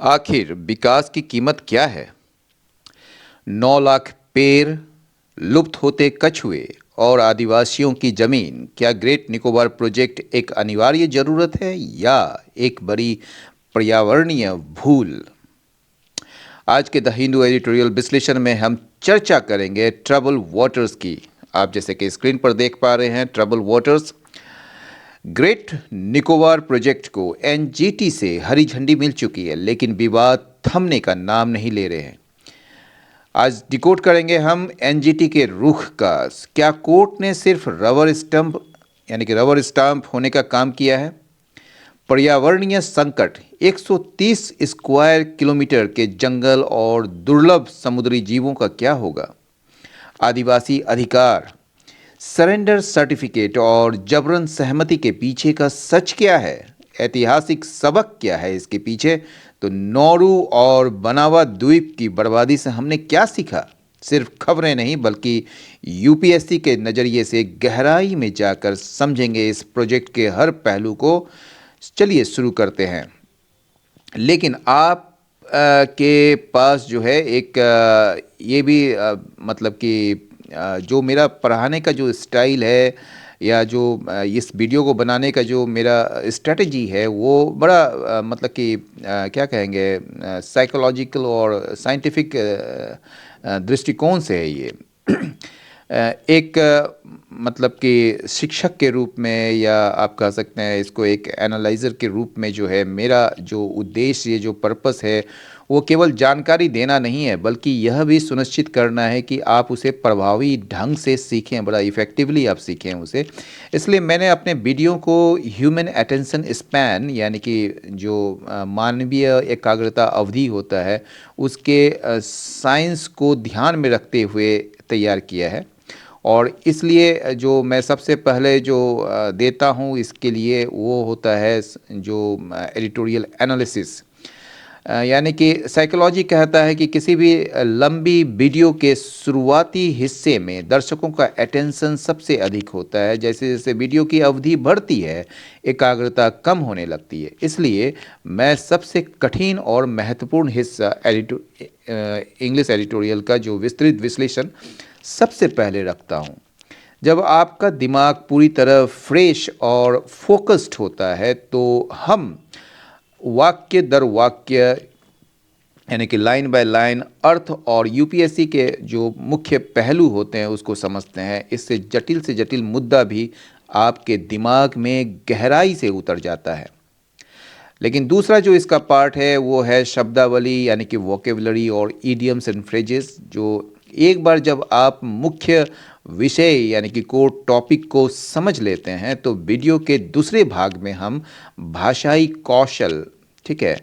आखिर विकास की कीमत क्या है? 9 लाख पेड़, लुप्त होते कछुए और आदिवासियों की जमीन, क्या ग्रेट निकोबार प्रोजेक्ट एक अनिवार्य जरूरत है या एक बड़ी पर्यावरणीय भूल? आज के द हिंदू एडिटोरियल विश्लेषण में हम चर्चा करेंगे ट्रबल वाटर्स की। आप जैसे कि स्क्रीन पर देख पा रहे हैं, trouble waters great Nicobar project को एनजीटी से हरी झंडी मिल चुकी है, लेकिन विवाद थमने का नाम नहीं ले रहे हैं। आज डिकोड करेंगे हम एनजीटी के रुख का। क्या कोर्ट ने सिर्फ रबर स्टंप यानी कि रबर स्टाम्प होने का काम किया है? पर्यावरणीय संकट, 130 स्क्वायर किलोमीटर के जंगल और दुर्लभ समुद्री जीवों का क्या होगा? आदिवासी अधिकार, सरेंडर सर्टिफिकेट और जबरन सहमति के पीछे का सच क्या है? ऐतिहासिक सबक क्या है इसके पीछे? तो नौरू और बनावा द्वीप की बर्बादी से हमने क्या सीखा? सिर्फ खबरें नहीं बल्कि यूपीएससी के नज़रिए से गहराई में जाकर समझेंगे इस प्रोजेक्ट के हर पहलू को। चलिए शुरू करते हैं। लेकिन आप के पास जो है एक ये भी मतलब कि जो मेरा पढ़ाने का जो स्टाइल है या जो इस वीडियो को बनाने का जो मेरा स्ट्रेटजी है वो बड़ा मतलब कि क्या कहेंगे, साइकोलॉजिकल और साइंटिफिक दृष्टिकोण से है ये। एक मतलब कि शिक्षक के रूप में या आप कह सकते हैं इसको एक एनालाइज़र के रूप में जो है मेरा जो उद्देश्य, जो पर्पस है वो केवल जानकारी देना नहीं है बल्कि यह भी सुनिश्चित करना है कि आप उसे प्रभावी ढंग से सीखें, बड़ा इफ़ेक्टिवली आप सीखें उसे। इसलिए मैंने अपने वीडियो को ह्यूमन अटेंशन स्पैन यानी कि जो मानवीय एकाग्रता अवधि होता है उसके साइंस को ध्यान में रखते हुए तैयार किया है। और इसलिए जो मैं सबसे पहले जो देता हूँ इसके लिए वो होता है जो एडिटोरियल एनालिसिस। यानी कि साइकोलॉजी कहता है कि किसी भी लंबी वीडियो के शुरुआती हिस्से में दर्शकों का अटेंशन सबसे अधिक होता है। जैसे जैसे वीडियो की अवधि बढ़ती है एकाग्रता कम होने लगती है। इसलिए मैं सबसे कठिन और महत्वपूर्ण हिस्सा इंग्लिश एडिटोरियल का जो विस्तृत विश्लेषण सबसे पहले रखता हूँ। जब आपका दिमाग पूरी तरह फ्रेश और फोकस्ड होता है तो हम वाक्य दर वाक्य यानी कि लाइन बाय लाइन अर्थ और यूपीएससी के जो मुख्य पहलू होते हैं उसको समझते हैं। इससे से जटिल मुद्दा भी आपके दिमाग में गहराई से उतर जाता है। लेकिन दूसरा जो इसका पार्ट है वो है शब्दावली यानी कि वोकेबलरी और ईडियम्स एंड फ्रेजेस। जो एक बार जब आप मुख्य विषय यानी कि कोर टॉपिक को समझ लेते हैं तो वीडियो के दूसरे भाग में हम भाषाई कौशल, ठीक है,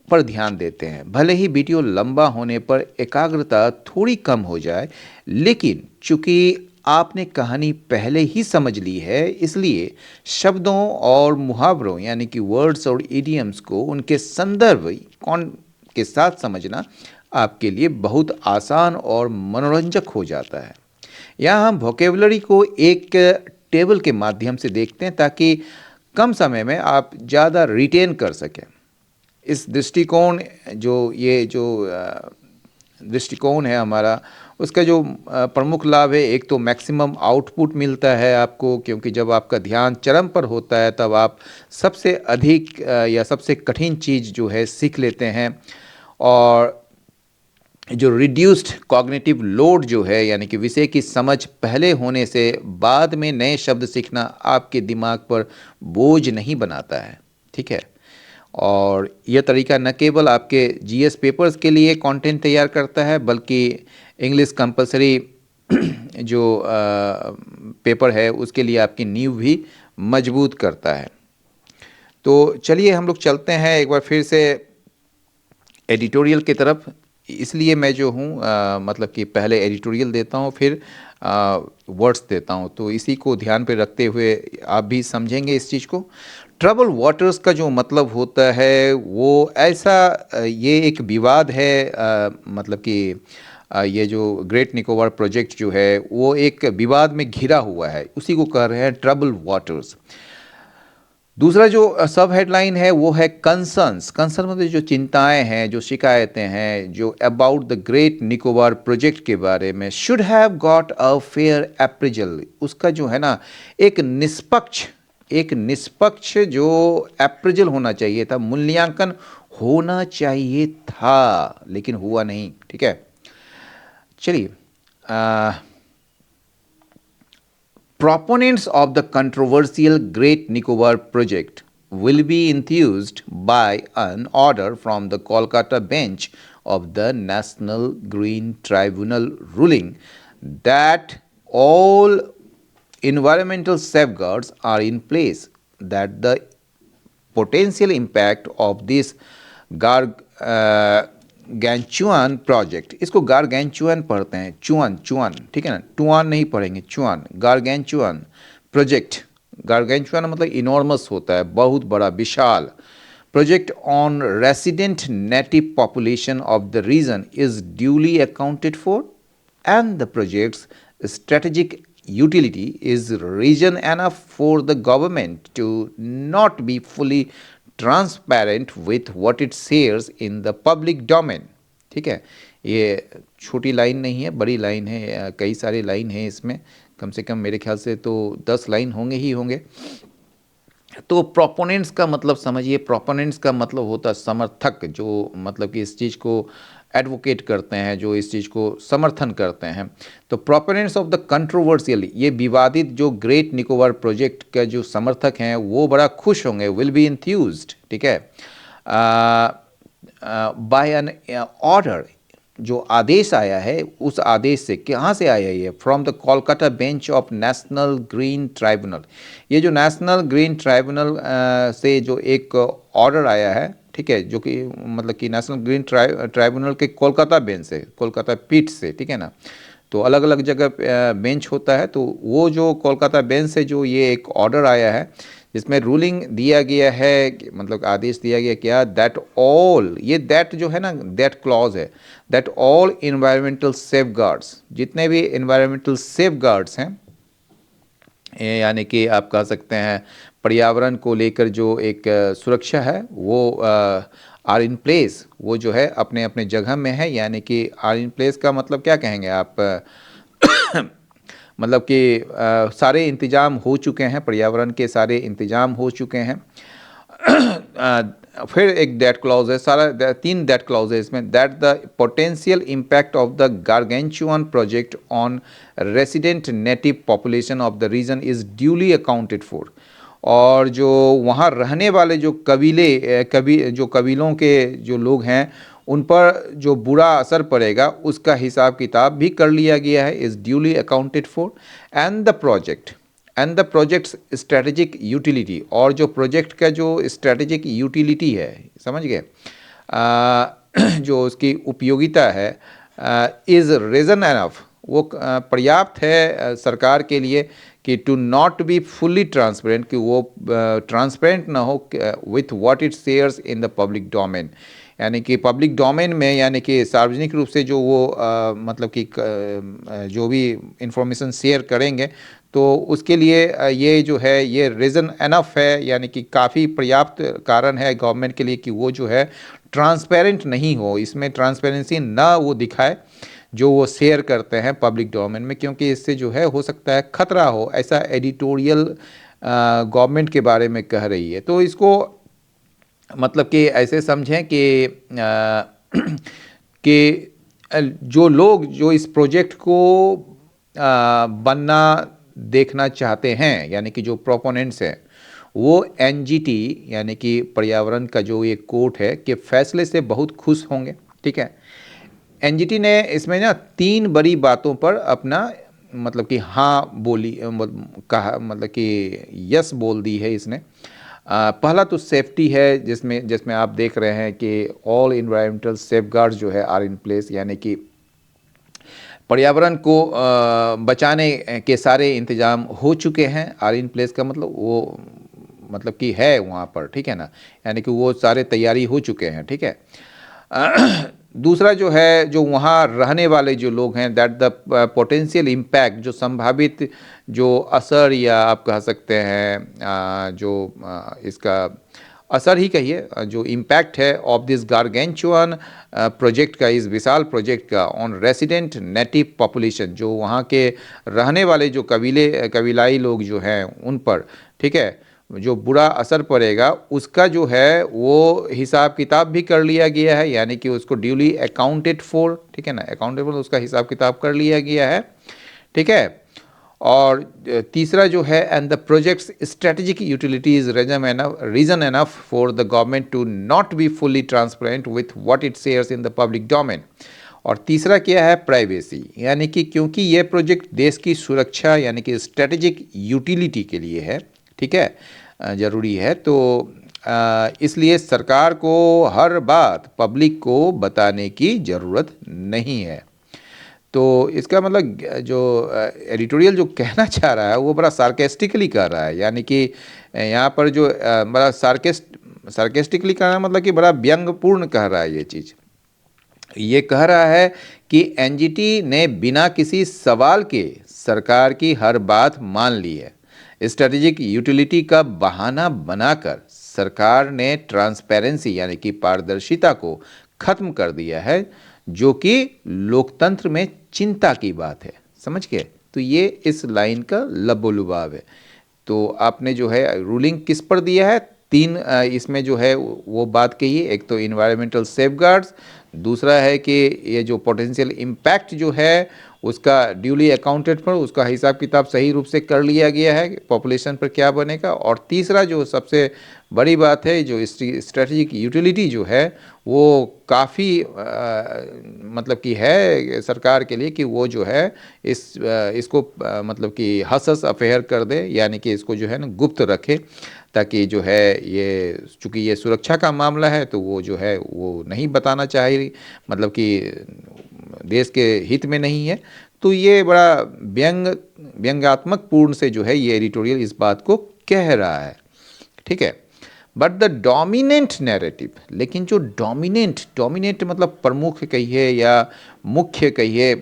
पर ध्यान देते हैं। भले ही वीडियो लंबा होने पर एकाग्रता थोड़ी कम हो जाए, लेकिन चूंकि आपने कहानी पहले ही समझ ली है इसलिए शब्दों और मुहावरों यानी कि वर्ड्स और इडियम्स को उनके संदर्भ कौन के साथ समझना आपके लिए बहुत आसान और मनोरंजक हो जाता है। यहाँ हम वोकेबलरी को एक टेबल के माध्यम से देखते हैं ताकि कम समय में आप ज़्यादा रिटेन कर सकें। इस दृष्टिकोण जो दृष्टिकोण है हमारा उसका जो प्रमुख लाभ है, एक तो मैक्सिमम आउटपुट मिलता है आपको, क्योंकि जब आपका ध्यान चरम पर होता है तब आप सबसे अधिक या सबसे कठिन चीज़ जो है सीख लेते हैं। और जो रिड्यूस्ड कॉग्निटिव लोड जो है यानी कि विषय की समझ पहले होने से बाद में नए शब्द सीखना आपके दिमाग पर बोझ नहीं बनाता है, ठीक है। और यह तरीका न केवल आपके जीएस पेपर्स के लिए कंटेंट तैयार करता है बल्कि इंग्लिश कंपलसरी जो पेपर है उसके लिए आपकी नींव भी मजबूत करता है। तो चलिए हम लोग चलते हैं एक बार फिर से एडिटोरियल की तरफ। इसलिए मैं जो हूँ मतलब कि पहले एडिटोरियल देता हूँ फिर वर्ड्स देता हूँ, तो इसी को ध्यान पे रखते हुए आप भी समझेंगे इस चीज़ को। ट्रबल वाटर्स का जो मतलब होता है वो ऐसा ये एक विवाद है, मतलब कि ये जो ग्रेट निकोबार प्रोजेक्ट जो है वो एक विवाद में घिरा हुआ है, उसी को कह रहे हैं ट्रबल वाटर्स। दूसरा जो सब हेडलाइन है वो है कंसर्न्स। कंसर्न मतलब जो चिंताएं हैं, जो शिकायतें हैं, जो about the great Nicobar project के बारे में, should have got a fair appraisal. उसका जो है ना एक निष्पक्ष जो अप्रेजल होना चाहिए था, मूल्यांकन होना चाहिए था, लेकिन हुआ नहीं। ठीक है, चलिए। Proponents of the controversial Great Nicobar project will be enthused by an order from the Kolkata bench of the National Green Tribunal ruling that all environmental safeguards are in place, that the potential impact of this gargantuan project, इसको gargantuan पढ़ते हैं, चुआन चुआन, ठीक है ना, टुआन नहीं पढ़ेंगे, चुआन, गारगैंचुआन प्रोजेक्ट। गारगैंचुआन मतलब इनॉर्मस होता है, बहुत बड़ा, विशाल। Project on resident native population of the region is duly accounted for and the project's strategic utility is reason enough for the government to not be fully transparent with what it shares in the public domain। ठीक है, ये छोटी line नहीं है, बड़ी line है, कई सारी लाइन है इसमें, कम से कम मेरे ख्याल से तो 10 लाइन होंगे ही होंगे। तो प्रोपोनेंट्स का मतलब समझिए, प्रोपोनेंट्स का मतलब होता है समर्थक, जो मतलब कि इस चीज़ को एडवोकेट करते हैं, जो इस चीज़ को समर्थन करते हैं। तो प्रोपोनेंट्स ऑफ द कंट्रोवर्शियल, ये विवादित जो ग्रेट निकोबार प्रोजेक्ट का जो समर्थक हैं वो बड़ा खुश होंगे, विल बी इंथ्यूज्ड। ठीक है, बाय एन ऑर्डर, जो आदेश आया है, उस आदेश से, कहाँ से आया है ये, from the Kolkata bench of national green tribunal. ये जो नेशनल ग्रीन ट्राइब्यूनल से जो एक ऑर्डर आया है, ठीक है, जो कि मतलब कि नेशनल ग्रीन ट्राइब्यूनल के कोलकाता बेंच से, कोलकाता पीठ से, ठीक है ना। तो अलग अलग जगह बेंच होता है, तो वो जो कोलकाता बेंच से जो ये एक ऑर्डर आया है, जिसमें रूलिंग दिया गया है, मतलब आदेश दिया गया क्या, दैट ऑल, ये दैट जो है ना, दैट क्लॉज है, दैट ऑल इन्वायरमेंटल सेफगार्ड्स, जितने भी इन्वायरमेंटल सेफगार्ड्स हैं, यानी कि आप कह सकते हैं पर्यावरण को लेकर जो एक सुरक्षा है, वो आर इन प्लेस, वो जो है अपने अपने जगह में है। यानी कि आर इन प्लेस का मतलब क्या कहेंगे आप, मतलब कि सारे इंतजाम हो चुके हैं, पर्यावरण के सारे इंतजाम हो चुके हैं। फिर एक दैट क्लॉज है, सारा 3 दैट क्लॉज है इसमें, that the potential impact of the gargantuan project on resident native population of the region is duly accounted for. और जो वहाँ रहने वाले जो कबीलों के जो लोग हैं, उन पर जो बुरा असर पड़ेगा उसका हिसाब किताब भी कर लिया गया है, is duly accounted for. And the projects strategic utility, और जो प्रोजेक्ट का जो स्ट्रेटेजिक यूटिलिटी है, समझ गए, जो उसकी उपयोगिता है, इज़ रीज़न एनफ, वो पर्याप्त है सरकार के लिए कि to not be fully transparent, कि वो ट्रांसपेरेंट ना हो with what it shares in the public domain. यानी कि पब्लिक डोमेन में, यानी कि सार्वजनिक रूप से जो वो मतलब कि जो भी इंफॉर्मेशन शेयर करेंगे, तो उसके लिए ये जो है, ये रीज़न एनफ है, यानी कि काफ़ी पर्याप्त कारण है गवर्नमेंट के लिए कि वो जो है ट्रांसपेरेंट नहीं हो, इसमें ट्रांसपेरेंसी ना वो दिखाए जो वो शेयर करते हैं पब्लिक डोमेन में, क्योंकि इससे जो है हो सकता है खतरा हो, ऐसा एडिटोरियल गवर्नमेंट के बारे में कह रही है। तो इसको मतलब कि ऐसे समझें कि जो लोग जो इस प्रोजेक्ट को बनना देखना चाहते हैं, यानी कि जो प्रोपोनेंट्स हैं, वो एनजीटी यानी कि पर्यावरण का जो ये कोर्ट है के फैसले से बहुत खुश होंगे। ठीक है, एनजीटी ने इसमें ना 3 बड़ी बातों पर अपना मतलब कि हाँ बोली, कहा, मतलब कि यस बोल दी है इसने। पहला तो सेफ्टी है, जिसमें आप देख रहे हैं कि ऑल इन्वायरमेंटल सेफगार्ड्स जो है आर इन प्लेस, यानी कि पर्यावरण को बचाने के सारे इंतजाम हो चुके हैं। आर इन प्लेस का मतलब वो मतलब कि है वहाँ पर, ठीक है ना, यानी कि वो सारे तैयारी हो चुके हैं। ठीक है, दूसरा जो है, जो वहाँ रहने वाले जो लोग हैं, दैट द पोटेंशियल इम्पैक्ट, जो संभावित जो असर या आप कह सकते हैं इसका असर ही कहिए, जो इम्पैक्ट है ऑफ दिस गारगेंचुअन प्रोजेक्ट का, इस विशाल प्रोजेक्ट का ऑन रेसिडेंट नेटिव पॉपुलेशन, जो वहाँ के रहने वाले जो कबीलाई लोग जो हैं उन पर, ठीक है, जो बुरा असर पड़ेगा उसका जो है वो हिसाब किताब भी कर लिया गया है, यानी कि उसको ड्यूली अकाउंटेड फॉर, ठीक है ना, अकाउंटेबल, उसका हिसाब किताब कर लिया गया है, ठीक है। और तीसरा जो है, and the projects strategic utility is reason enough for the government to not be fully transparent with what it shares in the public domain. और तीसरा क्या है, प्राइवेसी, यानी कि क्योंकि ये प्रोजेक्ट देश की सुरक्षा यानी कि स्ट्रेटेजिक यूटिलिटी के लिए है, ठीक है, ज़रूरी है, तो इसलिए सरकार को हर बात पब्लिक को बताने की ज़रूरत नहीं है। तो इसका मतलब जो एडिटोरियल जो कहना चाह रहा है वो बड़ा सार्केस्टिकली कह रहा है, यानी कि यहाँ पर जो बड़ा सार्केस्टिकली कहना मतलब कि बड़ा व्यंग्यपूर्ण कह रहा है ये चीज़। ये कह रहा है कि एनजीटी ने बिना किसी सवाल के सरकार की हर बात मान ली है। स्ट्रेटेजिक यूटिलिटी का बहाना बनाकर सरकार ने ट्रांसपेरेंसी यानी कि पारदर्शिता को खत्म कर दिया है, जो कि लोकतंत्र में चिंता की बात है। समझ गए? तो ये इस लाइन का लबोलुबाव है। तो आपने जो है रूलिंग किस पर दिया है, तीन इसमें जो है वो बात कही है। एक तो इन्वायरमेंटल सेफगार्ड्स, दूसरा है कि ये जो पोटेंशियल इम्पैक्ट जो है उसका ड्यूली अकाउंटेड पर, उसका हिसाब किताब सही रूप से कर लिया गया है, पॉपुलेशन पर क्या बनेगा। और तीसरा जो सबसे बड़ी बात है, जो स्ट्रेटेजिक यूटिलिटी जो है वो काफ़ी मतलब कि है सरकार के लिए कि वो जो है इसको मतलब कि हस अफेयर कर दे, यानी कि इसको जो है ना गुप्त रखे, ताकि जो है ये, चूँकि ये सुरक्षा का मामला है तो वो जो है वो नहीं बताना चाहिए, मतलब कि देश के हित में नहीं है। तो ये बड़ा व्यंग्यात्मक पूर्ण से जो है ये एडिटोरियल इस बात को कह रहा है, ठीक है। बट द डोमिनेंट नैरेटिव, लेकिन जो डोमिनेंट मतलब प्रमुख कहिए या मुख्य कहिए,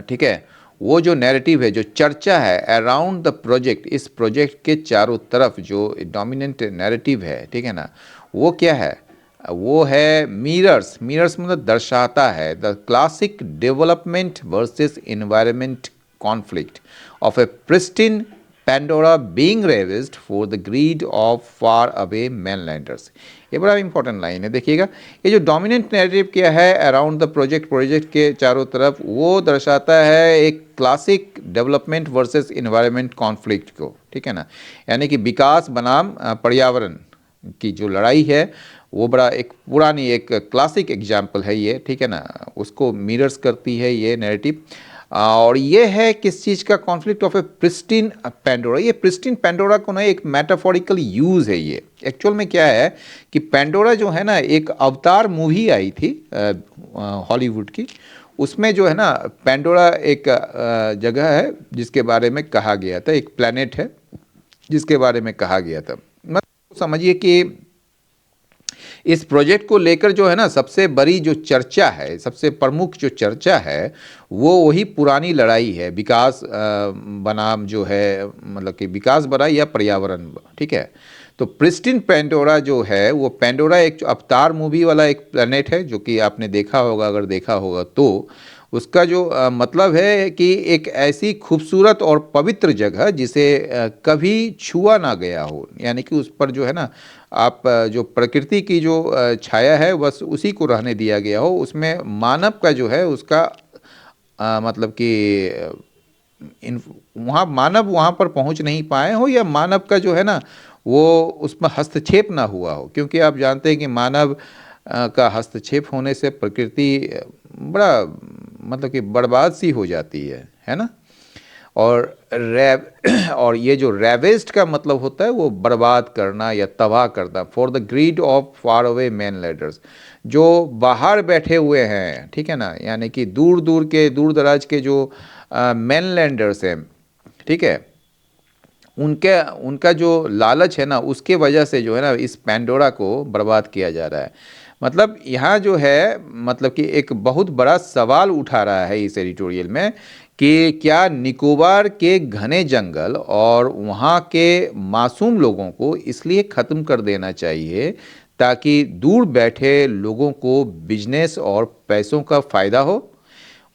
ठीक है, वो जो नैरेटिव है, जो चर्चा है अराउंड द प्रोजेक्ट, इस प्रोजेक्ट के चारों तरफ जो डोमिनेंट नैरेटिव है, ठीक है ना, वो क्या है, वो है मिरर्स मतलब दर्शाता है the classic development versus environment conflict of A pristine Pandora being ravished for the greed of far away mainlanders। ये बड़ा इंपॉर्टेंट लाइन है, देखिएगा। ये जो डोमिनेंट नैरेटिव क्या है अराउंड द प्रोजेक्ट के चारों तरफ, वो दर्शाता है एक classic development versus environment conflict को, ठीक है ना, यानी कि विकास बनाम पर्यावरण की जो लड़ाई है वो बड़ा एक पुरानी एक क्लासिक एग्जाम्पल है ये, ठीक है ना, उसको मिरर्स करती है ये नैरेटिव। और ये है किस चीज़ का, conflict of A pristine Pandora. ये प्रिस्टीन पेंडोरा को ना एक मेटाफोरिकल यूज़ है ये। एक्चुअल में क्या है कि पेंडोरा जो है ना, एक अवतार मूवी आई थी हॉलीवुड की, उसमें जो है ना पेंडोरा एक जगह है जिसके बारे में कहा गया था, एक प्लैनेट है जिसके बारे में कहा गया था। मतलब समझिए कि इस प्रोजेक्ट को लेकर जो है ना सबसे बड़ी जो चर्चा है, सबसे प्रमुख जो चर्चा है वो वही पुरानी लड़ाई है, विकास बनाम जो है मतलब कि विकास बढ़ाई या पर्यावरण, ठीक है। तो प्रिस्टिन पेंडोरा जो है वो पेंडोरा एक अवतार मूवी वाला एक प्लेनेट है, जो कि आपने देखा होगा, अगर देखा होगा तो उसका जो मतलब है कि एक ऐसी खूबसूरत और पवित्र जगह जिसे कभी छुआ ना गया हो, यानी कि उस पर जो है ना आप जो प्रकृति की जो छाया है बस उसी को रहने दिया गया हो, उसमें मानव का जो है उसका मतलब कि वहाँ मानव वहाँ पर पहुँच नहीं पाए हो, या मानव का जो है ना वो उसमें हस्तक्षेप ना हुआ हो, क्योंकि आप जानते हैं कि मानव का हस्तक्षेप होने से प्रकृति बड़ा मतलब कि बर्बाद सी हो जाती है ना। और ये जो रेवेस्ट का मतलब होता है वो बर्बाद करना या तबाह करना, for the greed of far away mainlanders, जो बाहर बैठे हुए हैं, ठीक है ना, यानी कि दूर दराज के जो मैन लैंडर्स हैं, ठीक है, उनके उनका जो लालच है ना, उसके वजह से जो है ना इस पैंडोरा को बर्बाद किया जा रहा है। मतलब यहाँ जो है, मतलब कि एक बहुत बड़ा सवाल उठा रहा है इस एडिटोरियल में कि क्या निकोबार के घने जंगल और वहाँ के मासूम लोगों को इसलिए ख़त्म कर देना चाहिए ताकि दूर बैठे लोगों को बिजनेस और पैसों का फ़ायदा हो।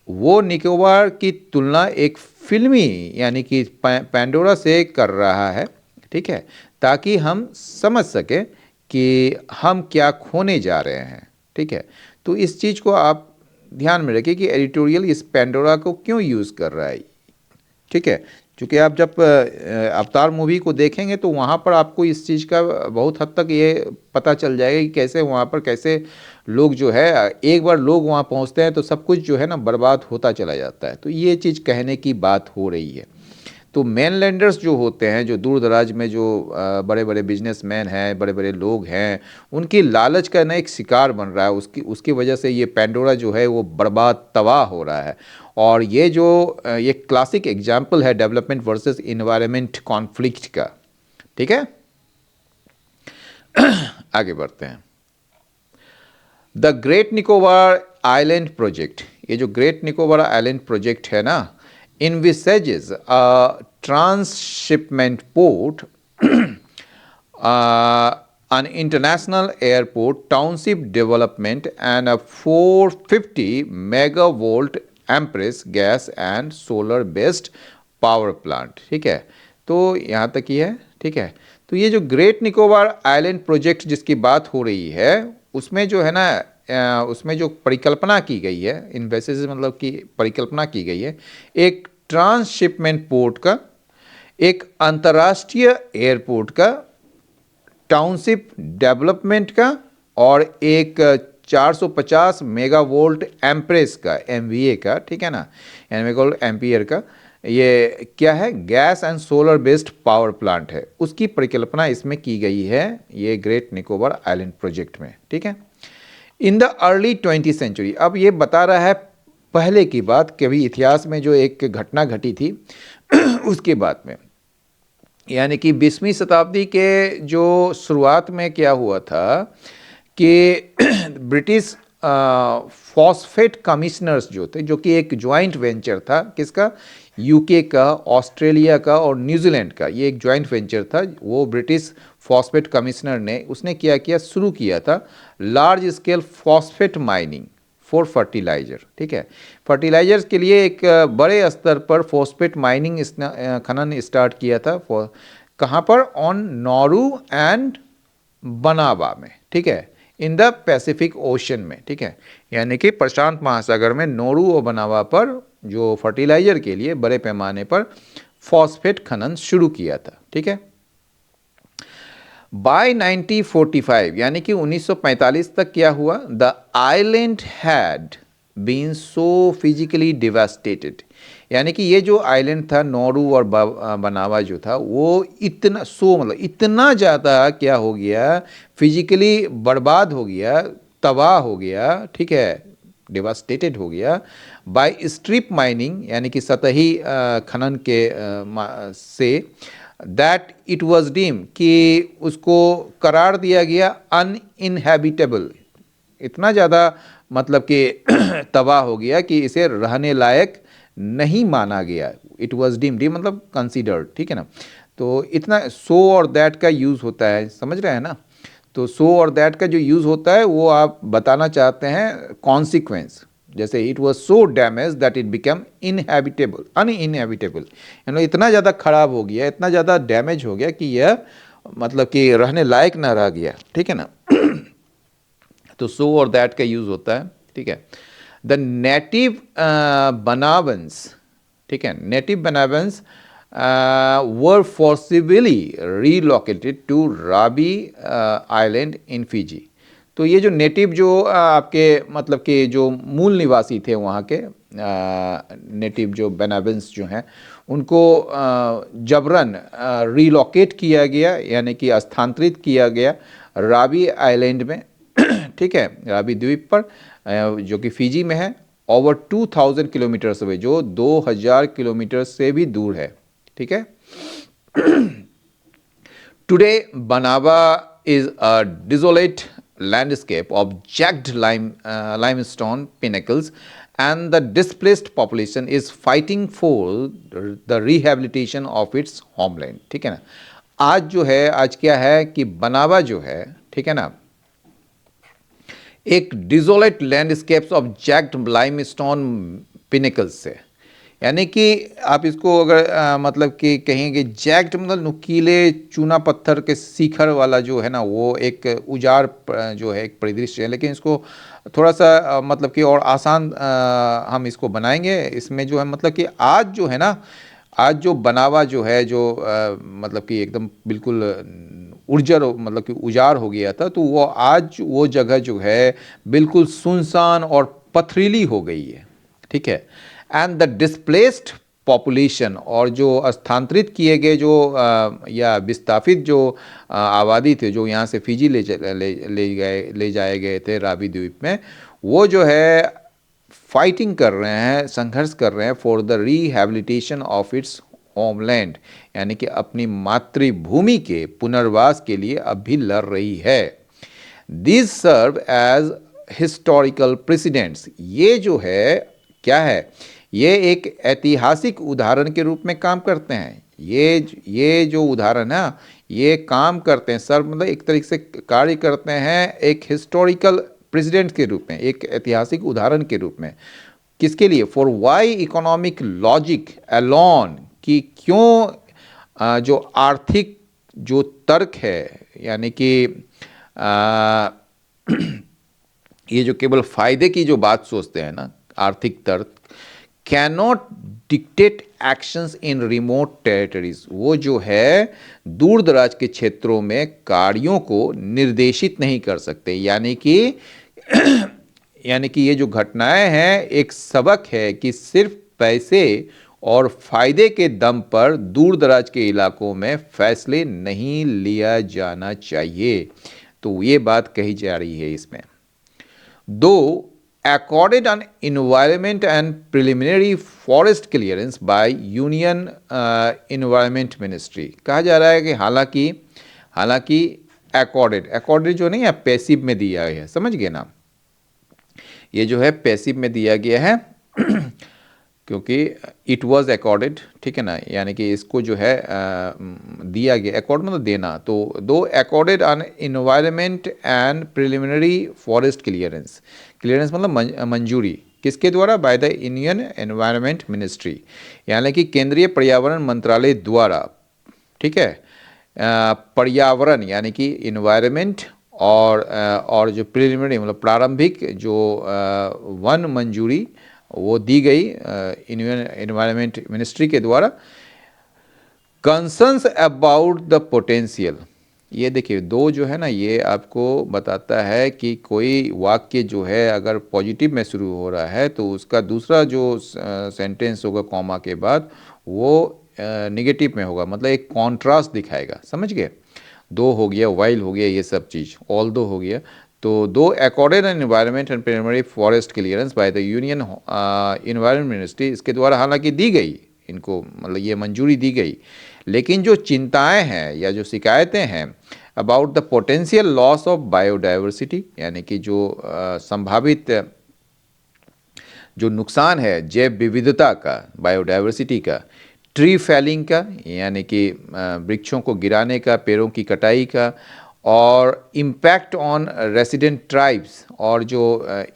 वो निकोबार की तुलना एक फिल्मी यानी कि पैंडोरा से कर रहा है, ठीक है, ताकि हम समझ सकें कि हम क्या खोने जा रहे हैं, ठीक है। तो इस चीज़ को आप ध्यान में रखिए कि एडिटोरियल इस पैंडोरा को क्यों यूज़ कर रहा है, ठीक है। क्योंकि आप जब अवतार मूवी को देखेंगे तो वहाँ पर आपको इस चीज़ का बहुत हद तक ये पता चल जाएगा कि कैसे वहाँ पर कैसे लोग जो है, एक बार लोग वहाँ पहुँचते हैं तो सब कुछ जो है ना बर्बाद होता चला जाता है। तो ये चीज़ कहने की बात हो रही है। तो मेनलैंडर्स जो होते हैं, जो दूर दराज में जो बड़े बड़े बिजनेसमैन हैं, बड़े बड़े लोग हैं, उनकी लालच का ना एक शिकार बन रहा है। उसकी वजह से ये पैंडोरा जो है वो बर्बाद तबाह हो रहा है। और ये जो ये क्लासिक एग्जाम्पल है डेवलपमेंट वर्सेस इन्वायरमेंट कॉन्फ्लिक्ट का, ठीक है। आगे बढ़ते हैं। The great Nicobar island project, ये जो ग्रेट निकोबार आइलैंड प्रोजेक्ट है ना, envisages a transshipment port, an international airport, township development, and a 450 megavolt amperes gas and solar based power plant, ठीक है। तो यहाँ तक ही है, ठीक है। तो ये जो ग्रेट निकोबार आइलैंड प्रोजेक्ट जिसकी बात हो रही है, उसमें जो है ना उसमें जो परिकल्पना की गई है, इन्वेस्टिस मतलब कि परिकल्पना की गई है एक ट्रांसशिपमेंट पोर्ट का, एक अंतर्राष्ट्रीय एयरपोर्ट का, टाउनशिप डेवलपमेंट का और एक 450 मेगावोल्ट एम्प्रेस का, एमवीए का, ठीक है ना, मेगावोल्ट एम्पियर का, ये क्या है, gas and solar based power plant है, उसकी परिकल्पना इसमें की गई है ये ग्रेट निकोबार आइलैंड प्रोजेक्ट में, ठीक है। In the early 20th century, अब ये बता रहा है पहले की बात, कभी इतिहास में जो एक घटना घटी थी उसके बाद में, यानी कि 20वीं शताब्दी के जो शुरुआत में क्या हुआ था कि ब्रिटिश फॉस्फेट कमिश्नर्स जो थे, जो कि एक ज्वाइंट वेंचर था, किसका, यूके का, ऑस्ट्रेलिया का और न्यूजीलैंड का, ये एक ज्वाइंट वेंचर था। वो ब्रिटिश फॉस्फेट कमिश्नर ने उसने क्या किया, शुरू किया था large scale phosphate mining for fertiliser, ठीक है। फर्टिलाइजर्स के लिए एक बड़े स्तर पर फॉस्फेट माइनिंग खनन स्टार्ट किया था। कहाँ पर, ऑन नौरू एंड बनावा में, ठीक है, इन द पैसिफिक ओशन में, ठीक है, यानी कि प्रशांत महासागर में नौरू और बनावा पर जो फर्टिलाइजर के लिए बड़े पैमाने पर फॉस्फेट खनन शुरू किया था, ठीक है। बाय 1945 यानी कि 1945 तक क्या हुआ, the island had been so physically devastated, यानी कि ये जो आइलैंड था नौरू और बनावा जो था, वो इतना मतलब इतना ज़्यादा क्या हो गया, फिजिकली बर्बाद हो गया, तबाह हो गया, ठीक है, डिवास्टेटेड हो गया बाय स्ट्रिप माइनिंग, यानी कि सतही खनन के से, दैट इट वॉज डीम, कि उसको करार दिया गया अनइनहैबिटेबल, इतना ज़्यादा मतलब कि तबाह हो गया कि इसे रहने लायक नहीं माना गया। इट वॉज डीम्ड मतलब कंसीडर्ड, ठीक है ना। तो इतना सो और दैट का यूज़ होता है, समझ रहे हैं ना। तो सो और दैट का जो यूज़ होता है वो आप बताना चाहते हैं कॉन्सिक्वेंस, जैसे it was so damage that it become inhabitable, uninhabitable, यानी इतना ज़्यादा खराब हो गया, इतना ज़्यादा डैमेज हो गया कि यह मतलब कि रहने लायक ना रह गया, ठीक है ना। तो सो और दैट का यूज़ होता है, ठीक है। द नेटिव बनावंस, ठीक है, native Banabans were forcibly relocated to Rabi Island in Fiji. तो ये जो नेटिव जो आपके मतलब कि जो मूल निवासी थे वहाँ के नेटिव जो बनावेंस जो हैं, उनको जबरन रीलोकेट किया गया, यानी कि स्थानांतरित किया गया राबी आइलैंड में, ठीक है, राबी द्वीप पर, जो कि फिजी में है, ओवर 2000 किलोमीटर से, जो 2000 किलोमीटर से भी दूर है, ठीक है। Today, Banaba is a desolate landscape of jagged limestone pinnacles, and the displaced population is fighting for the rehabilitation of its homeland. ठीक है ना? आज जो है, आज क्या है कि बनावा जो है, ठीक है ना, एक डिजोलेट लैंडस्केप्स ऑफ जैक्ड लाइमस्टोन पिनिकल्स से, यानी कि आप इसको अगर मतलब कि कहेंगे जैक्ड मतलब नुकीले चूना पत्थर के शिखर वाला जो है ना, वो एक उजाड़ जो है एक परिदृश्य है, लेकिन इसको थोड़ा सा मतलब कि और आसान हम इसको बनाएंगे। इसमें जो है मतलब कि आज जो है ना, आज जो बनावा जो है जो मतलब कि एकदम बिल्कुल उर्जर मतलब कि उजाड़ हो गया था, तो वो आज वो जगह जो है बिल्कुल सुनसान और पथरीली हो गई है। ठीक है। एंड द डिस्प्लेस्ड पॉपुलेशन, और जो स्थानांतरित किए गए जो या विस्थापित जो आबादी थे जो यहाँ से फिजी ले जाए गए थे रावी द्वीप में, वो जो है फाइटिंग कर रहे हैं, संघर्ष कर रहे हैं for the rehabilitation of its homeland, यानी कि अपनी मातृभूमि के पुनर्वास के लिए अब भी लड़ रही है। This serve as historical precedents, ये जो है क्या है, ये एक ऐतिहासिक उदाहरण के रूप में काम करते हैं। ये जो उदाहरण है ये काम करते हैं सर, मतलब एक तरीके से कार्य करते हैं एक हिस्टोरिकल प्रेसिडेंट के रूप में, एक ऐतिहासिक उदाहरण के रूप में। किसके लिए? For why economic logic alone, कि क्यों जो आर्थिक जो तर्क है, यानी कि ये जो केवल फायदे की जो बात सोचते हैं ना, आर्थिक तर्क, cannot dictate actions in remote territories, वो जो है दूर दराज के क्षेत्रों में कार्यों को निर्देशित नहीं कर सकते। यानी कि यानी कि ये जो घटनाएं हैं एक सबक है कि सिर्फ पैसे और फायदे के दम पर दूर दराज के इलाकों में फैसले नहीं लिया जाना चाहिए। तो ये बात कही जा रही है इसमें। दो accorded an environment and preliminary forest clearance by Union Environment Ministry, कहा जा रहा है कि हालांकि accorded जो नहीं है पैसिव में दिया है, समझ गए ना, ये जो है पैसिव में दिया गया है क्योंकि इट वॉज अकॉर्डेड, ठीक है ना, यानी कि इसको जो है दिया गया, अकॉर्ड मतलब देना, तो दो accorded on environment and preliminary forest clearance, clearance मतलब मंजूरी, किसके द्वारा? By the Indian environment ministry, यानी कि केंद्रीय पर्यावरण मंत्रालय द्वारा। ठीक है। पर्यावरण यानी कि इन्वायरमेंट और जो प्रिलिमिनरी मतलब प्रारंभिक जो वन मंजूरी वो दी गई इन्वायरमेंट मिनिस्ट्री के द्वारा। कंसर्न्स अबाउट द पोटेंशियल, ये देखिए दो जो है ना, ये आपको बताता है कि कोई वाक्य जो है अगर पॉजिटिव में शुरू हो रहा है तो उसका दूसरा जो सेंटेंस होगा कॉमा के बाद वो निगेटिव में होगा, मतलब एक कॉन्ट्रास्ट दिखाएगा, समझ गए। दो हो गया, वाइल हो गया, ये सब चीज़, ऑल दो हो गया। तो दो accorded an environment and primary forest clearance by the Union environment ministry, इसके द्वारा हालांकि दी गई इनको, मतलब ये मंजूरी दी गई, लेकिन जो चिंताएं हैं या जो शिकायतें हैं about the potential loss of biodiversity, यानी कि जो संभावित जो नुकसान है जैव विविधता का, बायोडाइवर्सिटी का, ट्री फैलिंग का यानी कि वृक्षों को गिराने का, पेड़ों की कटाई का, और इम्पैक्ट ऑन रेसिडेंट ट्राइब्स, और जो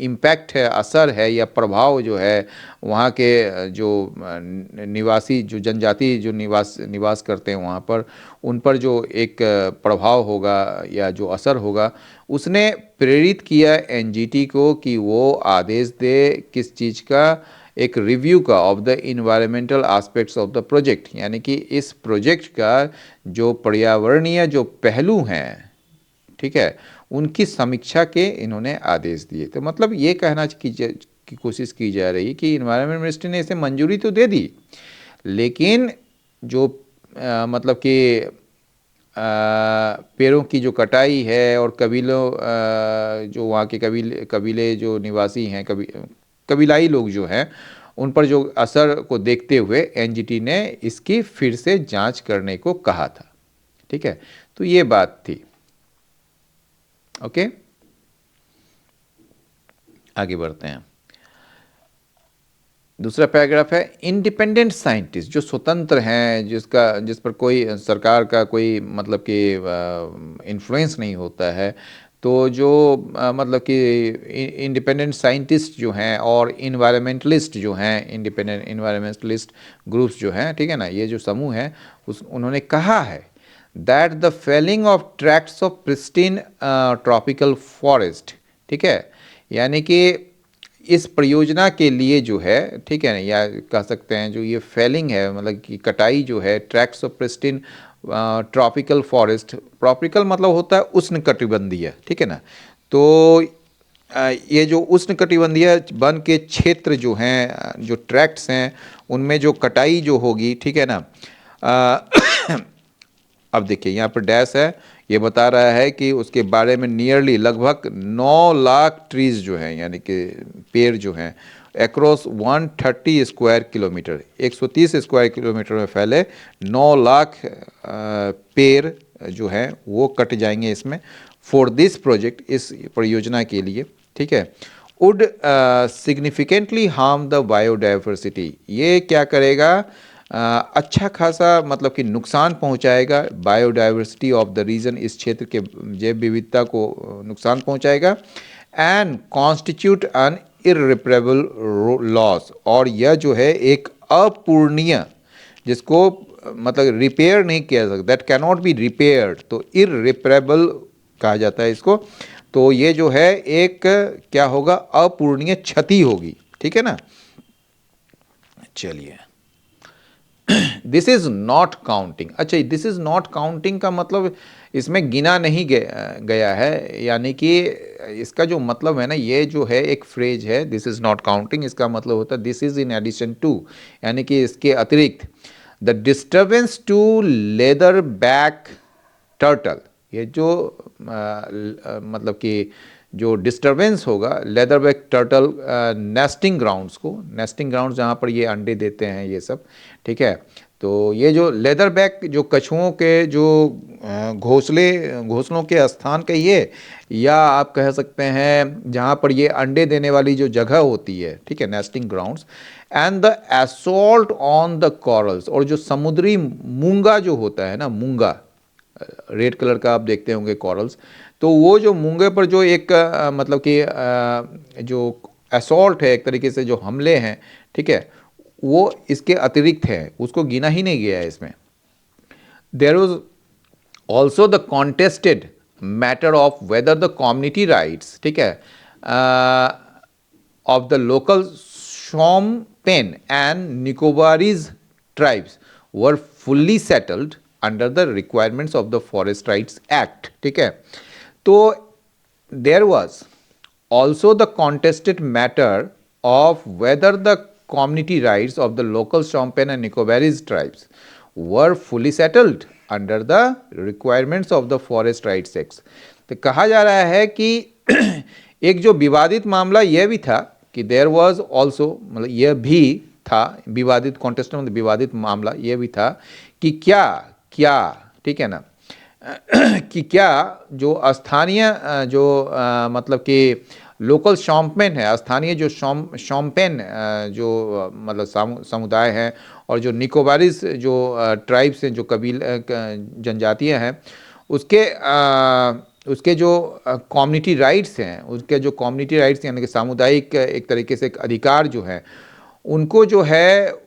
इम्पैक्ट है, असर है या प्रभाव जो है वहाँ के जो निवासी जो जनजाति जो निवास करते हैं वहाँ पर, उन पर जो एक प्रभाव होगा या जो असर होगा, उसने प्रेरित किया एनजीटी को कि वो आदेश दे किस चीज़ का, एक रिव्यू का of the environmental aspects of the project, यानी कि इस प्रोजेक्ट का जो पर्यावरणीय जो पहलू हैं, ठीक है, उनकी समीक्षा के इन्होंने आदेश दिए। तो मतलब ये कहना की कोशिश की जा रही कि इन्वायरमेंट मिनिस्ट्री ने इसे मंजूरी तो दे दी, लेकिन जो मतलब कि पेड़ों की जो कटाई है और कबीलों जो वहाँ के कबीले जो निवासी हैं, कबीलाई लोग जो हैं, उन पर जो असर को देखते हुए एनजीटी ने इसकी फिर से जांच करने को कहा था। ठीक है, तो ये बात थी। ओके, आगे बढ़ते हैं। दूसरा पैराग्राफ है, इंडिपेंडेंट साइंटिस्ट जो स्वतंत्र हैं, जिस पर कोई सरकार का कोई मतलब कि इन्फ्लुएंस नहीं होता है, तो जो मतलब कि इंडिपेंडेंट साइंटिस्ट जो हैं और इन्वायरमेंटलिस्ट जो हैं, इंडिपेंडेंट इन्वायरमेंटलिस्ट ग्रुप्स जो हैं, ठीक है ना, ये जो समूह है उन्होंने कहा है that the felling of tracts of pristine tropical forest, ठीक है, यानी कि इस परियोजना के लिए जो है, ठीक है ना, या कह सकते हैं जो ये फेलिंग है मतलब कि कटाई जो है tracts of pristine tropical forest, tropical मतलब होता है उष्णकटिबंधीय, ठीक है ना, तो ये जो उष्णकटिबंधीय वन के क्षेत्र जो हैं, जो ट्रैक्ट्स हैं, उनमें जो कटाई जो होगी, ठीक है ना, अब देखिए यहाँ पर डैश है, ये बता रहा है कि उसके बारे में नियरली लगभग 9 लाख ट्रीज जो हैं, यानी कि पेड़ जो हैं, across 130 square kilometre, 130 square kilometre में फैले 9 लाख पेड़ जो हैं वो कट जाएंगे इसमें, फॉर दिस प्रोजेक्ट, इस परियोजना के लिए, ठीक है, would significantly harm the biodiversity, ये क्या करेगा, अच्छा खासा मतलब कि नुकसान पहुंचाएगा बायोडाइवर्सिटी ऑफ द रीजन, इस क्षेत्र के जैव विविधता को नुकसान पहुंचाएगा, एंड कॉन्स्टिट्यूट एन इररिपरेबल लॉस, और यह जो है एक अपूर्णीय, जिसको मतलब रिपेयर नहीं किया सकता, that can not be repaired, तो इररिपरेबल कहा जाता है इसको, तो ये जो है एक क्या होगा, अपूर्णीय क्षति होगी, ठीक है ना। चलिए, दिस इज नॉट काउंटिंग, अच्छा दिस इज नॉट काउंटिंग का मतलब इसमें गिना नहीं गया है, यानी कि इसका जो मतलब है ना, ये जो है एक फ्रेज है दिस इज नॉट काउंटिंग, इसका मतलब होता है this is in addition to, यानी कि इसके अतिरिक्त the disturbance to leatherback turtle, ये जो मतलब कि जो डिस्टरबेंस होगा leatherback turtle nesting grounds को, नेस्टिंग ग्राउंड्स जहाँ पर ये अंडे देते हैं ये सब, ठीक है, तो ये जो लेदर बैक जो कछुओं के जो घोंसलों के स्थान कहिए, या आप कह सकते हैं जहाँ पर ये अंडे देने वाली जो जगह होती है, ठीक है, nesting grounds, and the assault on the corals, और जो समुद्री मूंगा जो होता है ना, मूंगा रेड कलर का आप देखते होंगे कॉरल्स, तो वो जो मूंगे पर जो एक मतलब कि जो असॉल्ट है, एक तरीके से जो हमले हैं, ठीक है, वो इसके अतिरिक्त है, उसको गिना ही नहीं गया है इसमें। There was also the contested matter of whether the community rights, ठीक है, of the local Shompen and Nicobarese tribes were fully settled under the requirements of the Forest Rights Act, ठीक है, तो there was also the contested matter of whether the community rights of the local Shompen and Nicobarese tribes were fully settled under the requirements of the Forest Rights Act. तो कहा जा रहा है कि एक जो विवादित मामला यह भी था कि देयर वाज ऑल्सो, मतलब यह भी था विवादित कॉन्टेस्ट में, विवादित मामला यह भी था कि क्या ठीक है ना, कि क्या जो स्थानीय जो मतलब कि लोकल शॉम्पेन है, स्थानीय जो शॉम्पेन जो मतलब समुदाय हैं, और जो निकोबारीज जो ट्राइब्स हैं, जो कबील जनजातियाँ हैं, उसके जो कम्युनिटी राइट्स हैं, उसके जो कम्युनिटी राइट्स यानी कि सामुदायिक एक तरीके से एक अधिकार जो है, उनको जो है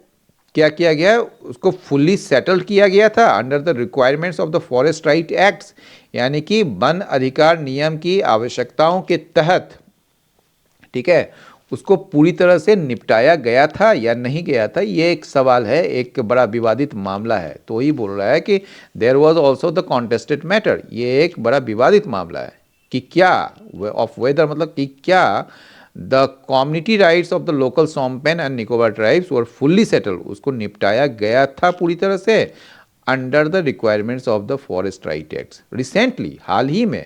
क्या किया गया, उसको फुल्ली सेटल्ड किया गया था under the requirements of the forest right acts, यानी कि वन अधिकार नियम की आवश्यकताओं के तहत, ठीक है, उसको पूरी तरह से निपटाया गया था या नहीं गया था, ये एक सवाल है, एक बड़ा विवादित मामला है। तो ही बोल रहा है कि there was also the contested matter, ये एक बड़ा विवादित मामला है कि क्या ऑफ वेदर, मतलब कि क्या the community rights of the local Shompen and Nicobar tribes were fully settled, उसको निपटाया गया था पूरी तरह से under the requirements of the forest right act. Recently, हाल ही में,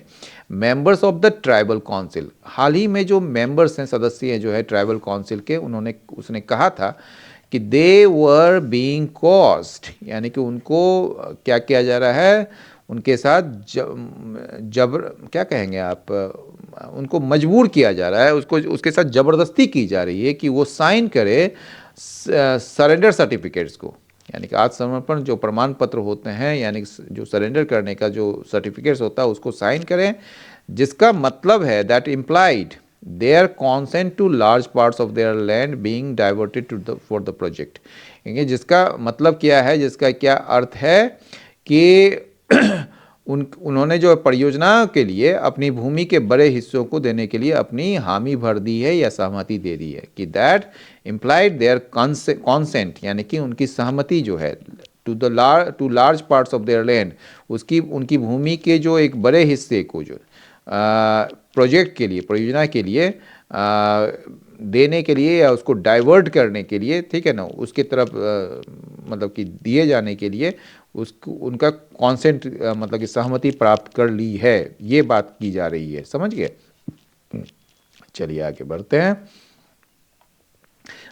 members of the tribal council, हाल ही में जो मेंबर्स हैं, सदस्य हैं जो है ट्राइबल काउंसिल के, उसने कहा था कि दे वर बीइंग कॉस्ड, यानी कि उनको क्या किया जा रहा है, उनके साथ जबर क्या कहेंगे आप, उनको मजबूर किया जा रहा है, उसको उसके साथ ज़बरदस्ती की जा रही है कि वो साइन करे सरेंडर सर्टिफिकेट्स को, यानी कि आत्मसमर्पण जो प्रमाण पत्र होते हैं, यानी जो सरेंडर करने का जो सर्टिफिकेट्स होता है उसको साइन करें, जिसका मतलब है that implied their consent to large parts of their land being diverted to the for the project. जिसका मतलब क्या है, जिसका क्या अर्थ है कि उन्होंने जो परियोजना के लिए अपनी भूमि के बड़े हिस्सों को देने के लिए अपनी हामी भर दी है या सहमति दे दी है, कि दैट इम्प्लाइड देयर कॉन्सेंट, यानी कि उनकी सहमति जो है to large parts of their land, उसकी उनकी भूमि के जो एक बड़े हिस्से को जो प्रोजेक्ट के लिए, परियोजना के लिए देने के लिए या उसको डाइवर्ट करने के लिए, ठीक है ना, उसके तरफ मतलब कि दिए जाने के लिए उसको उनका कॉन्सेंट मतलब कि सहमति प्राप्त कर ली है, ये बात की जा रही है, समझ गए। चलिए आगे बढ़ते हैं।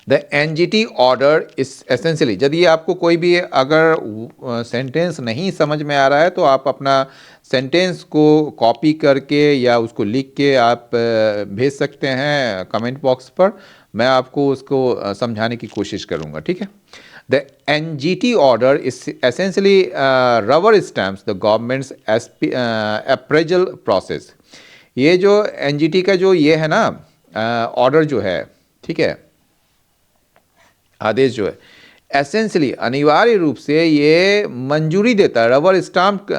The NGT order is essentially, यदि आपको कोई भी अगर सेंटेंस नहीं समझ में आ रहा है तो आप अपना सेंटेंस को कॉपी करके या उसको लिख के आप भेज सकते हैं कमेंट बॉक्स पर, मैं आपको उसको समझाने की कोशिश करूंगा, ठीक है। The NGT order is essentially rubber stamps the governments appraisal process. ये जो एनजीटी का जो ये है ना ऑर्डर जो है, ठीक है, आदेश जो है, एसेंशियली अनिवार्य रूप से ये मंजूरी देता है, रबर स्टाम्प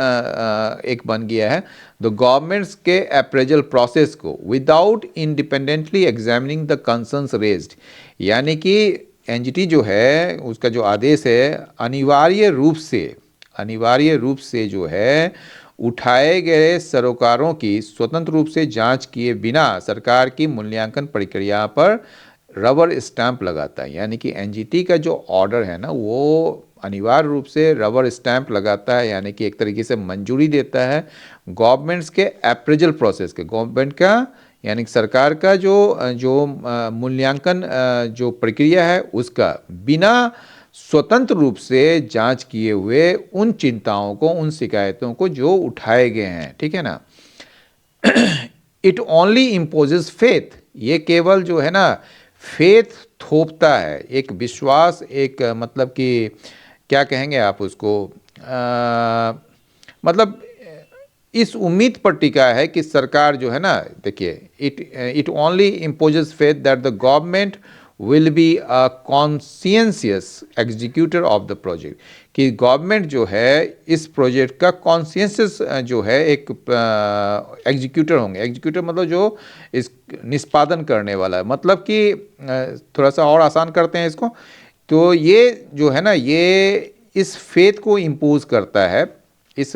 एक बन गया है द गवर्नमेंट्स के अप्रेजल प्रोसेस को without independently examining the concerns raised, यानी कि एनजीटी जो है उसका जो आदेश है अनिवार्य रूप से जो है उठाए गए सरोकारों की स्वतंत्र रूप से जांच किए बिना सरकार की मूल्यांकन प्रक्रिया पर रबर स्टैंप लगाता है, यानी कि एनजीटी का जो ऑर्डर है ना वो अनिवार्य रूप से रबर स्टैंप लगाता है, यानी कि एक तरीके से मंजूरी देता है गवर्नमेंट्स के अप्रेजल प्रोसेस के, गवर्नमेंट का यानी कि सरकार का जो मूल्यांकन जो प्रक्रिया है उसका बिना स्वतंत्र रूप से जांच किए हुए उन चिंताओं को, उन शिकायतों को जो उठाए गए हैं, ठीक है ना। इट ओनली इम्पोजेस फेथ, ये केवल जो है ना फेथ थोपता है, एक विश्वास, एक मतलब कि क्या कहेंगे आप उसको, मतलब इस उम्मीद पर टिका है कि सरकार जो है ना, देखिए it only imposes faith that the government will be a conscientious executor of the project, कि गवर्नमेंट जो है इस प्रोजेक्ट का कॉन्सियंसियस जो है एक एग्जीक्यूटर होंगे। एग्जीक्यूटर मतलब जो इस निष्पादन करने वाला है, मतलब कि थोड़ा सा और आसान करते हैं इसको, तो ये जो है ना ये इस फेथ को इम्पोज करता है, इस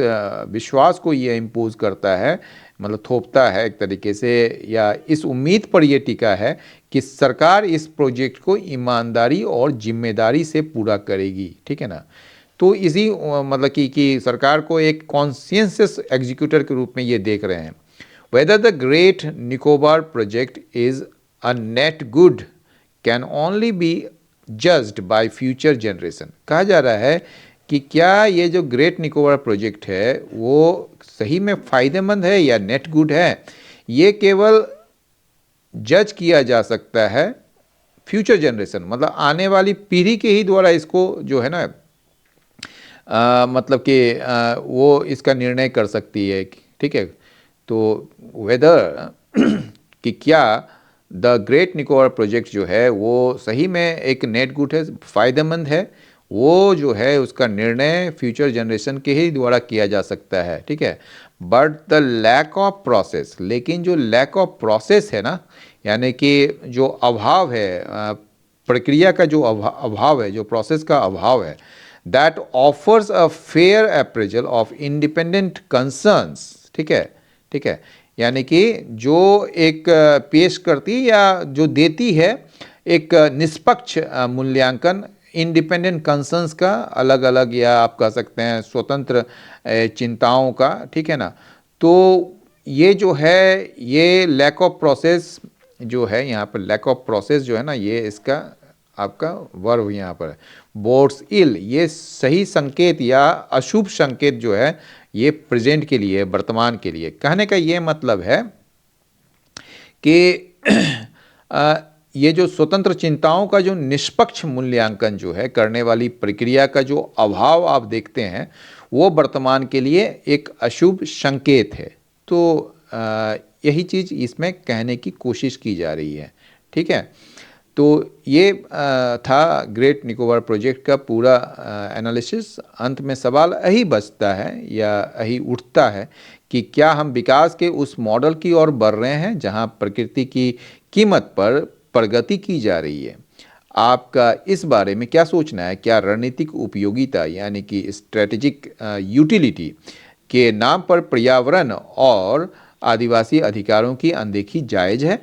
विश्वास को ये इम्पोज करता है, मतलब थोपता है एक तरीके से, या इस उम्मीद पर ये टिका है कि सरकार इस प्रोजेक्ट को ईमानदारी और जिम्मेदारी से पूरा करेगी, ठीक है ना। तो इसी मतलब कि सरकार को एक कॉन्सियंसियस एग्जीक्यूटर के रूप में ये देख रहे हैं। Whether the great Nicobar project is a net good can only B judged bye future generation. कहा जा रहा है कि क्या ये जो ग्रेट निकोबार प्रोजेक्ट है वो सही में फ़ायदेमंद है या नेट गुड है, ये केवल जज किया जा सकता है फ्यूचर जनरेशन, मतलब आने वाली पीढ़ी के ही द्वारा इसको जो है ना मतलब कि वो इसका निर्णय कर सकती है, ठीक है। तो वेदर कि क्या द ग्रेट निकोबार प्रोजेक्ट जो है वो सही में एक नेट गुड है, फ़ायदेमंद है, वो जो है उसका निर्णय फ्यूचर जनरेशन के ही द्वारा किया जा सकता है, ठीक है। But the lack of process, लेकिन जो लैक ऑफ प्रोसेस है ना, यानी कि जो अभाव है प्रक्रिया का, जो अभाव है, जो प्रोसेस का अभाव है, that offers a fair appraisal of independent concerns, ठीक है, ठीक है, यानी कि जो एक पेश करती या जो देती है एक निष्पक्ष मूल्यांकन इंडिपेंडेंट कंसर्न्स का, अलग अलग या आप कह सकते हैं स्वतंत्र चिंताओं का, ठीक है ना। तो ये जो है ये लैक ऑफ प्रोसेस जो है यहाँ पर, लैक ऑफ प्रोसेस जो है ना, ये इसका आपका वर्ब यहाँ पर है। बोर्ड्स इल, ये सही संकेत या अशुभ संकेत जो है ये प्रेजेंट के लिए, वर्तमान के लिए। कहने का ये मतलब है कि ये जो स्वतंत्र चिंताओं का जो निष्पक्ष मूल्यांकन जो है करने वाली प्रक्रिया का जो अभाव आप देखते हैं, वो वर्तमान के लिए एक अशुभ संकेत है। तो यही चीज़ इसमें कहने की कोशिश की जा रही है। ठीक है, तो ये था ग्रेट निकोबार प्रोजेक्ट का पूरा एनालिसिस। अंत में सवाल यही बचता है या यही उठता है कि क्या हम विकास के उस मॉडल की ओर बढ़ रहे हैं जहां प्रकृति की कीमत पर प्रगति की जा रही है। आपका इस बारे में क्या सोचना है? क्या रणनीतिक उपयोगिता यानी कि स्ट्रेटेजिक यूटिलिटी के नाम पर पर्यावरण और आदिवासी अधिकारों की अनदेखी जायज़ है?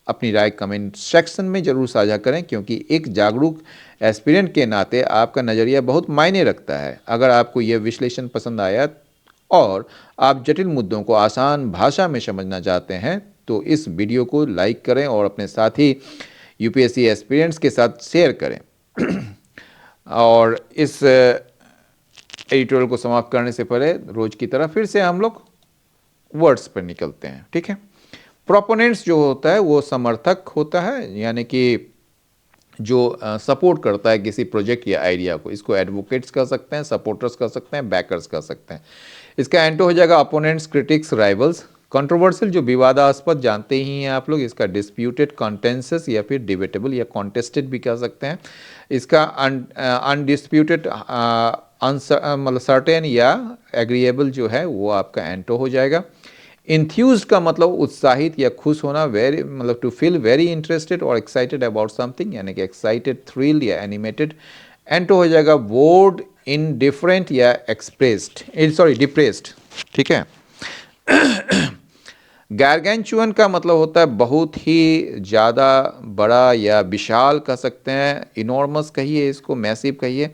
अपनी राय कमेंट सेक्शन में ज़रूर साझा करें, क्योंकि एक जागरूक एस्पिरेंट के नाते आपका नज़रिया बहुत मायने रखता है। अगर आपको यह विश्लेषण पसंद आया और आप जटिल मुद्दों को आसान भाषा में समझना चाहते हैं तो इस वीडियो को लाइक करें और अपने साथी यूपीएससी एस्पिरेंट्स के साथ शेयर करें। और इस एडिटोरियल को समाप्त करने से पहले रोज की तरह फिर से हम लोग वर्ड्स पर निकलते हैं। ठीक है, प्रोपोनेंट्स जो होता है वो समर्थक होता है, यानी कि जो सपोर्ट करता है किसी प्रोजेक्ट या आइडिया को। इसको एडवोकेट्स कर सकते हैं, सपोर्टर्स कर सकते हैं, बैकर्स कर सकते हैं। इसका एंटो हो जाएगा अपोनेंट्स, क्रिटिक्स, राइवल्स। कंट्रोवर्शियल जो विवादास्पद जानते ही हैं आप लोग, इसका डिस्प्यूटेड, कॉन्टेंसस या फिर डिबेटेबल या कॉन्टेस्टेड भी कह सकते हैं। इसका अनडिस्प्यूटेड, मतलब सर्टेन या एग्रीएबल जो है वो आपका एंटो हो जाएगा। इंथ्यूज्ड का मतलब उत्साहित या खुश होना, वेरी मतलब टू फील वेरी इंटरेस्टेड और एक्साइटेड अबाउट समथिंग, यानी कि एक्साइटेड, थ्रिल्ड या एनिमेटेड। एंटो हो जाएगा बोर्ड, इनडिफरेंट या डिप्रेस्ड। ठीक है। गार्गेंचुअन का मतलब होता है बहुत ही ज़्यादा बड़ा या विशाल कह सकते हैं, इनॉर्मस कहिए इसको, मैसिव कहिए।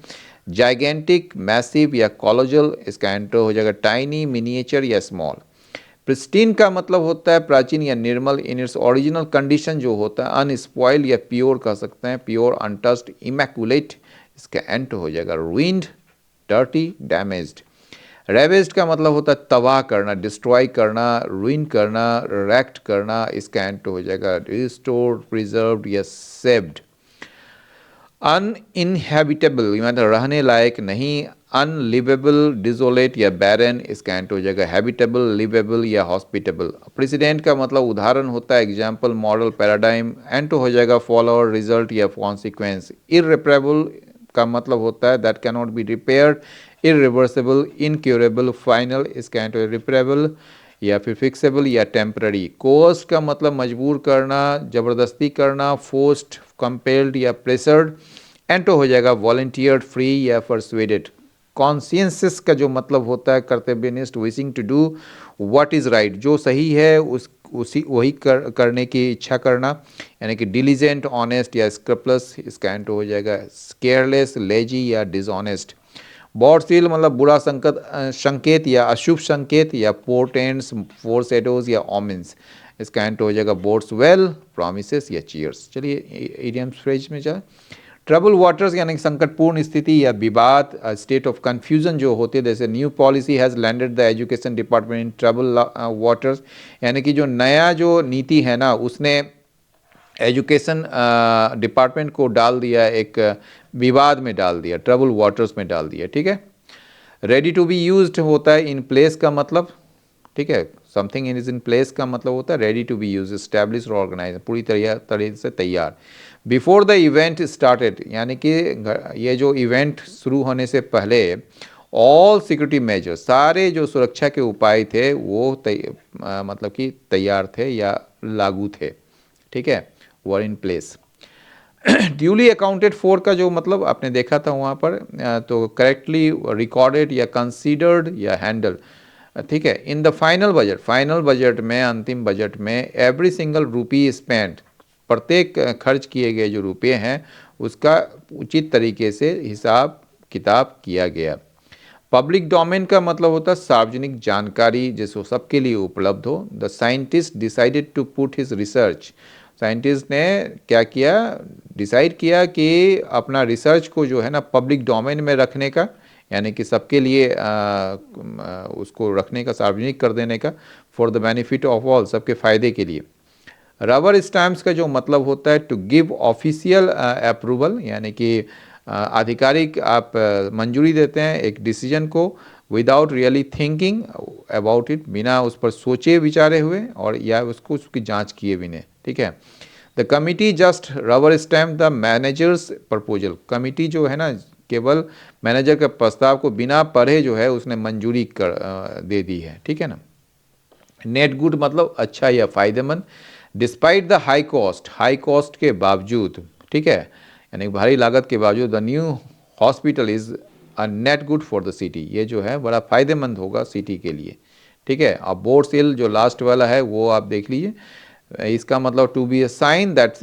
जाइगेंटिक, मैसिव या कोलोजल, इसका एंटो हो जाएगा टाइनी, मिनिएचर या स्मॉल। प्रिस्टीन का मतलब होता है प्राचीन या निर्मल, इन इट्स ओरिजिनल कंडीशन जो होता है। अनस्पॉइल्ड या प्योर कह सकते हैं, प्योर, अनटच्ड, इमैकुलेट, इसका एंटो हो जाएगा रूइंड, डर्टी, डैमेज्ड। रेवेज्ड का मतलब होता है तबाह करना, डिस्ट्रॉय करना, रूइन करना, रैक्ट करना, इसका एंटो हो जाएगा रिस्टोर्ड, प्रिजर्व्ड या सेव्ड। अनइनहैबिटेबल मतलब रहने लायक नहीं, अनलिवेबल, डिजोलेट या बैरन, इसका एंटो हो जाएगा हैबिटेबल, लिवेबल या हॉस्पिटेबल। प्रेसिडेंट का मतलब उदाहरण होता है, एग्जाम्पल, मॉडल, पैराडाइम, एंटो हो जाएगा फॉलोअर, रिजल्ट या कॉन्सिक्वेंस। इररिपरेबल का मतलब होता है that cannot be repaired, irreversible, incurable, final, इसका एंटो रिपेयरेबल या फिर फिक्सेबल या टेम्पररी। कोर्स का मतलब मजबूर करना, जबरदस्ती करना, फोर्स्ड, कंपेल्ड या प्रेशर्ड। एंटो हो जाएगा वॉलंटियर्ड, फ्री या परसुएडेड। कॉन्शियंसिस का जो मतलब होता है कर्तव्यनिष्ठ, wishing to do what is right, जो सही है वही करने की इच्छा करना, यानी कि डिलीजेंट, ऑनेस्ट या स्क्रपलस, इसका एंटो हो जाएगा केयरलेस, लेजी या डिसऑनेस्ट। बॉडसील मतलब बुरा संकेत या अशुभ संकेत या पोर्टेंट्स, फोरशैडोज या ओमेंस, इसका एंटो हो जाएगा बोर्ड्स वेल, प्रॉमिसेस या चीयर्स। चलिए इडियम्स फ्रेज में जाए। ट्रबल वाटर्स यानी कि संकटपूर्ण स्थिति या विवाद, स्टेट ऑफ कन्फ्यूजन जो होती है, जैसे new policy has landed the education department in trouble waters, यानी कि जो नया जो नीति है ना उसने एजुकेशन डिपार्टमेंट को डाल दिया, एक विवाद में डाल दिया, ट्रबल वाटर्स में डाल दिया। ठीक है। रेडी टू बी यूज्ड होता है इन प्लेस का मतलब, ठीक है, समथिंग इज इन प्लेस का मतलब होता है ready to be use, establish और ऑर्गेनाइज, पूरी तरह से तैयार। बिफोर द इवेंट स्टार्टेड यानी कि ये जो इवेंट शुरू होने से पहले ऑल सिक्योरिटी मेजर्स, सारे जो सुरक्षा के उपाय थे वो मतलब कि तैयार थे या लागू थे। ठीक है, were in place. Duly accounted for का जो मतलब आपने देखा था वहाँ पर, तो करेक्टली रिकॉर्डेड या कंसीडर्ड या हैंडल। ठीक है। इन द फाइनल बजट में, अंतिम बजट में, एवरी सिंगल रुपी स्पेंड, प्रत्येक खर्च किए गए जो रुपये हैं उसका उचित तरीके से हिसाब किताब किया गया। पब्लिक डोमेन का मतलब होता है सार्वजनिक जानकारी जिसको सबके लिए उपलब्ध हो। The scientist decided to put his research, scientist ने क्या किया, डिसाइड किया कि अपना रिसर्च को जो है ना पब्लिक डोमेन में रखने का, यानी कि सबके लिए उसको रखने का, सार्वजनिक कर देने का, for the benefit of all, सबके फ़ायदे के लिए। रबर स्टैम्प्स का जो मतलब होता है टू गिव ऑफिशियल अप्रूवल, यानी कि आधिकारिक आप मंजूरी देते हैं एक डिसीजन को without really thinking about it, बिना उस पर सोचे विचारे हुए और या उसकी जांच किए बिना, ठीक है। The committee just rubber stamp the managers proposal, committee जो है ना केवल मैनेजर के प्रस्ताव को बिना पढ़े जो है उसने मंजूरी कर दे दी है, ठीक है ना। नेट गुड मतलब अच्छा या फ़ायदेमंद। Despite the high cost, high cost के बावजूद, ठीक है, यानी भारी लागत के बावजूद, the new hospital is a net good for the city, ये जो है बड़ा फ़ायदेमंद होगा सिटी के लिए, ठीक है। अब बोर्ड सेल जो लास्ट वाला है वो आप देख लीजिए, इसका मतलब to be a sign that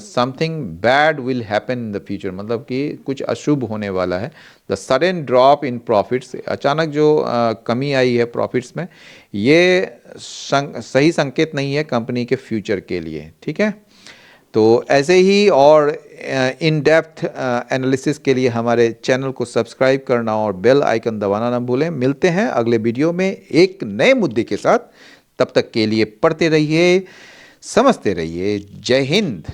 something bad will happen in the future, मतलब कि कुछ अशुभ होने वाला है। The sudden drop in profits, अचानक जो कमी आई है प्रॉफिट्स में, ये सही संकेत नहीं है कंपनी के फ्यूचर के लिए, ठीक है। तो ऐसे ही और इन डेप्थ एनालिसिस के लिए हमारे चैनल को सब्सक्राइब करना और बेल आइकन दबाना ना भूलें। मिलते हैं अगले वीडियो में एक नए मुद्दे के साथ, तब तक के लिए पढ़ते रहिए, समझते रहिए। जय हिंद।